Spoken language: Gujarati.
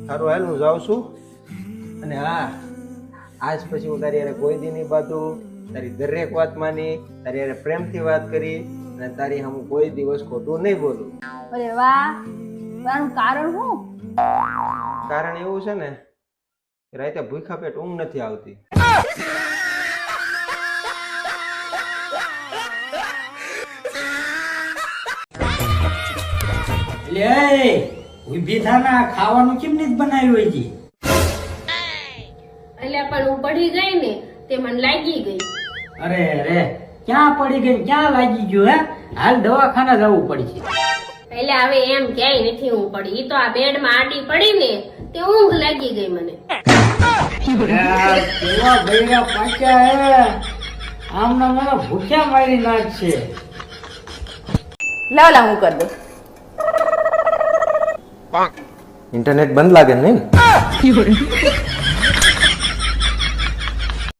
સારું હાલ હું જાઉં છું. અને હા, આજ પછી હું તારી હારે કોઈ દી નહીં બાંધું. તારી દરેક વાત માની, તારી હારે પ્રેમથી વાત કરી અને તારી સામે કોઈ દિવસ ખોટું નહીં બોલું. અરે વાહ, તારું કારણ શું? કારણ એવું છે ને કે રાતે ભૂખા પેટ ઊંઘ નથી આવતી. લે ઊભી થાના, ખાવાનું કેમ નથી બનાવ્યું હજી? એટલે પણ હું પડી ગઈ ને તે મને લાગી ગઈ. અરે રે, ક્યાં પડી ગઈ, ક્યાં લાગી ગયું? હે, હાલ દવાખાના જવું પડશે. એટલે હવે એમ ક્યાંય નથી હું પડી, ઈ તો આ બેડમાં આડી પડી ને તે ઊંઘ લાગી ગઈ મને. કેવા બૈરા પાક્યા હે, આમના મને ભૂખ્યા મારી નાખશે. લાવ હું કરી દઉં. ઇન્ટરનેટ બંધ લાગે ને?